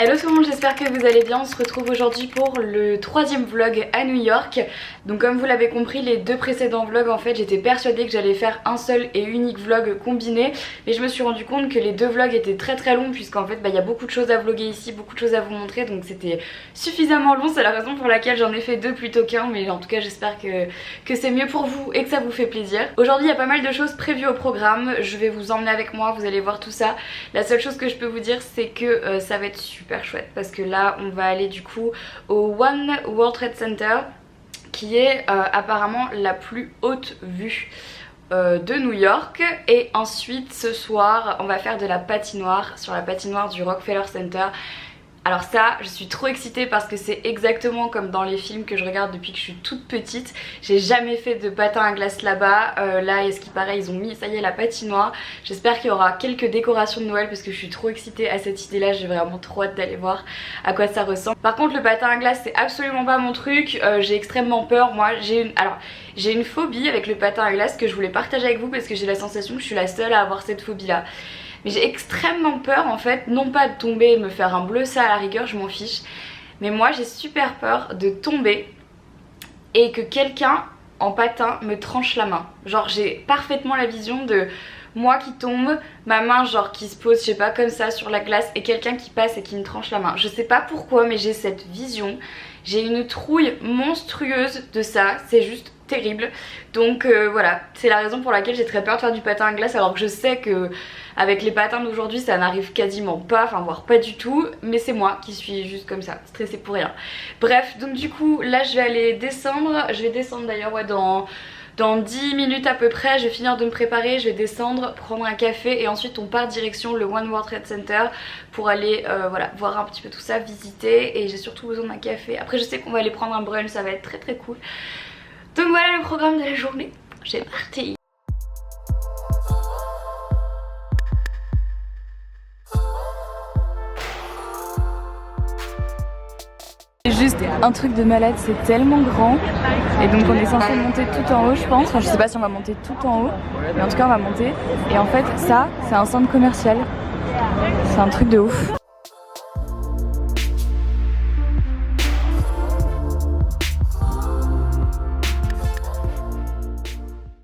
Hello tout le monde, j'espère que vous allez bien. On se retrouve aujourd'hui pour le troisième vlog à New York. Donc comme vous l'avez compris, les deux précédents vlogs, en fait j'étais persuadée que j'allais faire un seul et unique vlog combiné, mais je me suis rendu compte que les deux vlogs étaient très longs, puisqu'en fait il y a beaucoup de choses à vlogger ici, beaucoup de choses à vous montrer, donc c'était suffisamment long. C'est la raison pour laquelle j'en ai fait deux plutôt qu'un, mais en tout cas j'espère que c'est mieux pour vous et que ça vous fait plaisir. Aujourd'hui il y a pas mal de choses prévues au programme, je vais vous emmener avec moi, vous allez voir tout ça. La seule chose que je peux vous dire, c'est que ça va être super chouette, parce que là on va aller du coup au One World Trade Center, qui est apparemment la plus haute vue de New York. Et ensuite ce soir on va faire de la patinoire sur la patinoire du Rockefeller Center. Alors ça, je suis trop excitée parce que c'est exactement comme dans les films que je regarde depuis que je suis toute petite. J'ai jamais fait de patin à glace là-bas. Là, et ce qui paraît, ils ont mis, ça y est, la patinoire. J'espère qu'il y aura quelques décorations de Noël parce que je suis trop excitée à cette idée-là. J'ai vraiment trop hâte d'aller voir à quoi ça ressemble. Par contre, le patin à glace, c'est absolument pas mon truc. J'ai extrêmement peur. Moi, j'ai une phobie avec le patin à glace que je voulais partager avec vous parce que j'ai la sensation que je suis la seule à avoir cette phobie-là. Mais j'ai extrêmement peur en fait, non pas de tomber et me faire un bleu, ça à la rigueur je m'en fiche, mais moi j'ai super peur de tomber et que quelqu'un en patin me tranche la main. Genre j'ai parfaitement la vision de moi qui tombe, ma main genre qui se pose je sais pas comme ça sur la glace et quelqu'un qui passe et qui me tranche la main. Je sais pas pourquoi mais j'ai cette vision, j'ai une trouille monstrueuse de ça, c'est juste terrible. Donc voilà, c'est la raison pour laquelle j'ai très peur de faire du patin à glace, alors que je sais que avec les patins d'aujourd'hui ça n'arrive quasiment pas, enfin voire pas du tout, mais c'est moi qui suis juste comme ça, stressée pour rien. Bref, donc du coup là je vais aller descendre, je vais descendre d'ailleurs ouais, dans 10 minutes à peu près, je vais finir de me préparer, je vais descendre, prendre un café et ensuite on part direction le One World Trade Center pour aller voilà, voir un petit peu tout ça, visiter, et j'ai surtout besoin d'un café. Après je sais qu'on va aller prendre un brunch, ça va être très cool. Donc voilà le programme de la journée, c'est parti. Juste un truc de malade, c'est tellement grand, et donc on est censé monter tout en haut je pense, enfin je sais pas si on va monter tout en haut, mais en tout cas on va monter, et en fait ça c'est un centre commercial, c'est un truc de ouf.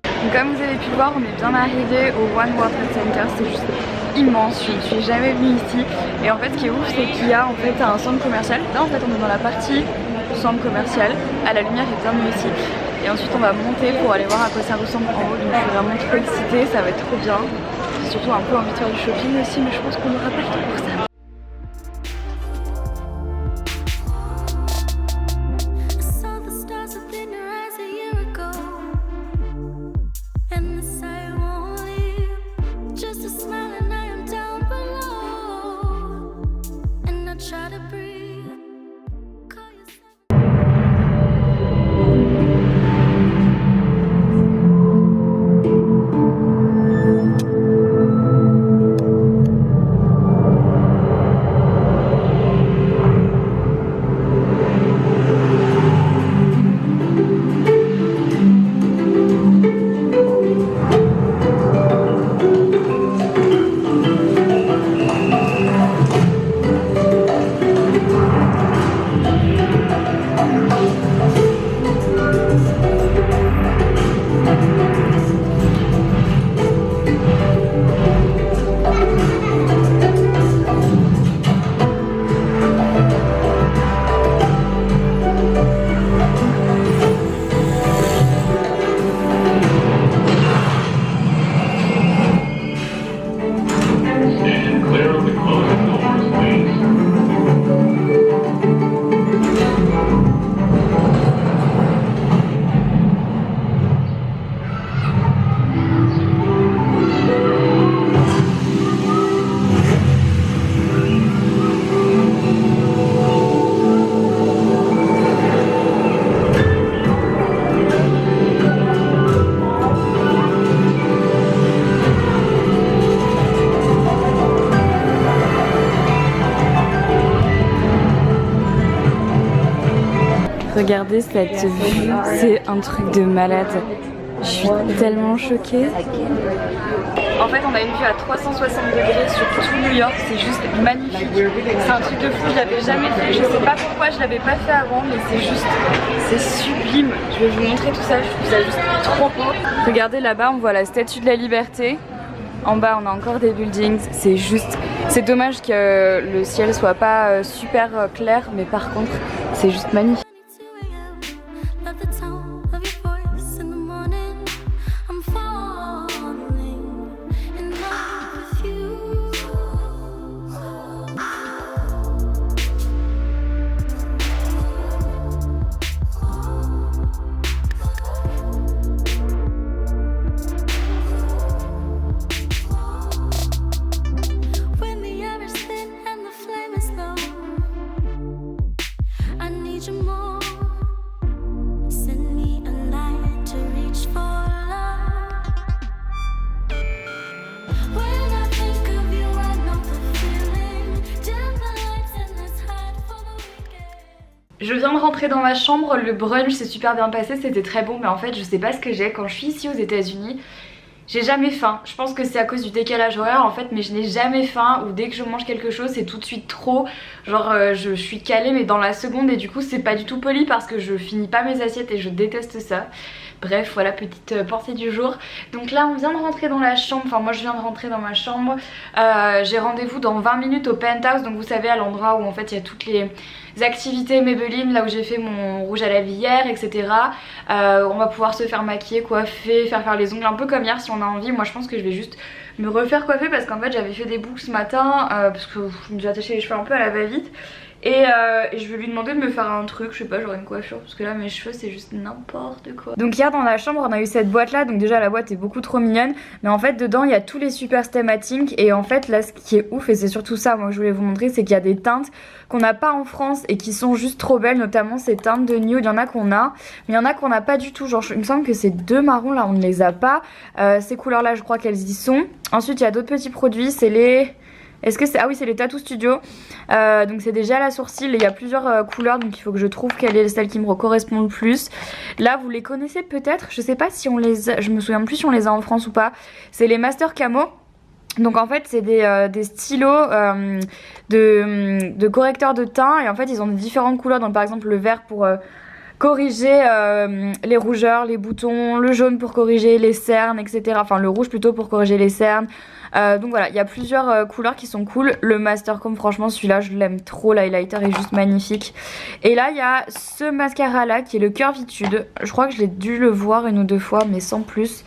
Donc comme vous avez pu le voir, on est bien arrivé au One World Trade Center, c'est juste immense, je ne suis jamais venue ici. Et en fait ce qui est ouf c'est qu'il y a en fait un centre commercial. Là en fait on est dans la partie centre commercial, à la lumière est bien mieux ici. Et ensuite on va monter pour aller voir à quoi ça ressemble en haut, donc je suis vraiment trop excitée, ça va être trop bien. J'ai surtout un peu envie de faire du shopping aussi, mais je pense qu'on n'aura pas le temps pour ça. Regardez cette vue, c'est un truc de malade. Je suis tellement choquée. En fait on a une vue à 360 degrés sur tout New York, c'est juste magnifique. C'est un truc de fou, je l'avais jamais fait, je sais pas pourquoi je l'avais pas fait avant, mais c'est juste, c'est sublime. Je vais vous montrer tout ça, je trouve ça juste trop beau. Regardez là-bas, on voit la Statue de la Liberté. En bas on a encore des buildings, c'est juste, c'est dommage que le ciel soit pas super clair, mais par contre c'est juste magnifique. Je viens de rentrer dans ma chambre, le brunch s'est super bien passé, c'était très bon, mais en fait je sais pas ce que j'ai. Quand je suis ici aux États-Unis, j'ai jamais faim. Je pense que c'est à cause du décalage horaire en fait, mais je n'ai jamais faim, ou dès que je mange quelque chose c'est tout de suite trop. Genre je suis calée mais dans la seconde, et du coup c'est pas du tout poli parce que je finis pas mes assiettes et je déteste ça. Bref, voilà, petite pensée du jour. Donc là on vient de rentrer dans la chambre, enfin moi je viens de rentrer dans ma chambre. J'ai rendez-vous dans 20 minutes au Penthouse, donc vous savez à l'endroit où en fait il y a toutes les activités Maybelline, là où j'ai fait mon rouge à lèvres hier, etc. On va pouvoir se faire maquiller, coiffer, faire les ongles un peu comme hier si on a envie. Moi je pense que je vais juste me refaire coiffer parce qu'en fait j'avais fait des boucles ce matin parce que je me suis attaché les cheveux un peu à la va-vite. Et je vais lui demander de me faire un truc, je sais pas, genre une coiffure, parce que là mes cheveux c'est juste n'importe quoi. Donc hier dans la chambre on a eu cette boîte là, donc déjà la boîte est beaucoup trop mignonne, mais en fait dedans il y a tous les super stématiques. Et en fait là ce qui est ouf, et c'est surtout ça moi que je voulais vous montrer, c'est qu'il y a des teintes qu'on n'a pas en France et qui sont juste trop belles, notamment ces teintes de nude. Il y en a qu'on a, mais il y en a qu'on n'a pas du tout. Genre il me semble que ces deux marrons là on ne les a pas, ces couleurs là je crois qu'elles y sont. Ensuite il y a d'autres petits produits, c'est les... Est-ce que c'est... Ah oui, c'est les Tattoo Studio. Donc c'est des gels à sourcils et il y a plusieurs couleurs, donc il faut que je trouve quelle est celle qui me correspond le plus. Là vous les connaissez peut-être, je sais pas si on les a... je me souviens plus si on les a en France ou pas. C'est les Master Camo. Donc en fait c'est des stylos de correcteurs de teint, et en fait ils ont différentes couleurs. Donc par exemple le vert pour corriger les rougeurs, les boutons, le jaune pour corriger les cernes, etc. Enfin le rouge plutôt pour corriger les cernes. Donc voilà, il y a plusieurs couleurs qui sont cool. Le Mastercom, franchement celui-là je l'aime trop, l'highlighter est juste magnifique. Et là il y a ce mascara là qui est le Curvitude. Je crois que je l'ai dû le voir une ou deux fois mais sans plus.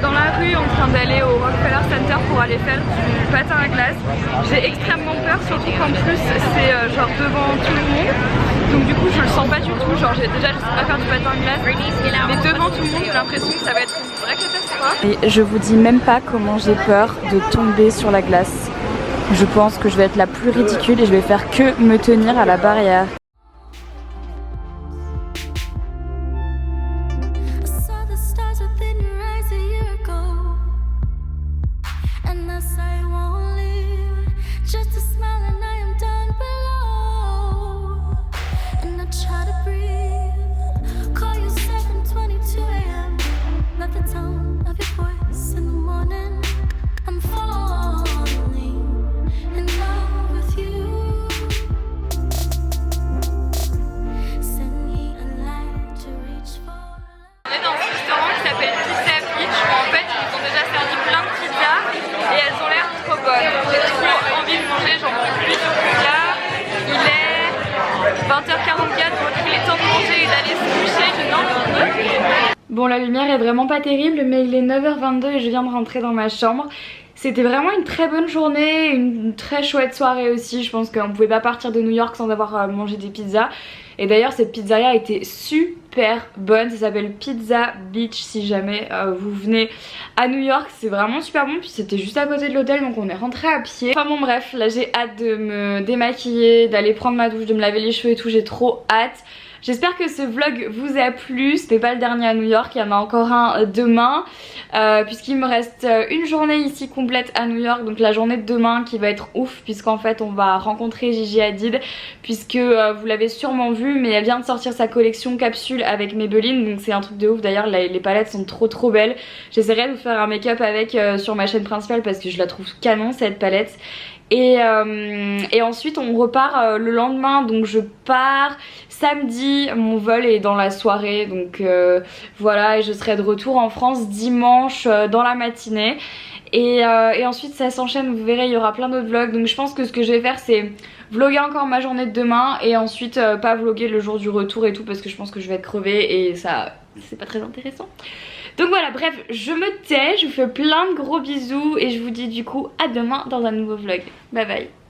Dans la rue en train d'aller au Rockefeller Center pour aller faire du patin à glace. J'ai extrêmement peur, surtout qu'en plus c'est genre devant tout le monde. Donc du coup je le sens pas du tout, genre déjà je sais pas faire du patin à glace, mais devant tout le monde j'ai l'impression que ça va être une vraie catastrophe. Et je vous dis même pas comment j'ai peur de tomber sur la glace. Je pense que je vais être la plus ridicule et je vais faire que me tenir à la barrière. Bon, la lumière est vraiment pas terrible, mais il est 9h22 et je viens de rentrer dans ma chambre. C'était vraiment une très bonne journée, une très chouette soirée aussi. Je pense qu'on pouvait pas partir de New York sans avoir mangé des pizzas. Et d'ailleurs cette pizzeria était super bonne, ça s'appelle Pizza Beach si jamais vous venez à New York, c'est vraiment super bon. Puis c'était juste à côté de l'hôtel donc on est rentré à pied. Enfin bon bref, là j'ai hâte de me démaquiller, d'aller prendre ma douche, de me laver les cheveux et tout, j'ai trop hâte. J'espère que ce vlog vous a plu, c'était pas le dernier à New York, il y en a encore un demain puisqu'il me reste une journée ici complète à New York, donc la journée de demain qui va être ouf puisqu'en fait on va rencontrer Gigi Hadid puisque vous l'avez sûrement vu mais elle vient de sortir sa collection capsule avec Maybelline, donc c'est un truc de ouf. D'ailleurs les palettes sont trop belles, j'essaierai de vous faire un make-up avec sur ma chaîne principale parce que je la trouve canon cette palette. Et ensuite on repart le lendemain, donc je pars samedi, mon vol est dans la soirée, donc voilà, et je serai de retour en France dimanche dans la matinée. Et ensuite ça s'enchaîne, vous verrez il y aura plein d'autres vlogs, donc je pense que ce que je vais faire c'est vlogger encore ma journée de demain et ensuite pas vlogger le jour du retour et tout parce que je pense que je vais être crevée et ça c'est pas très intéressant. Donc voilà, bref, je me tais, je vous fais plein de gros bisous et je vous dis du coup à demain dans un nouveau vlog. Bye bye.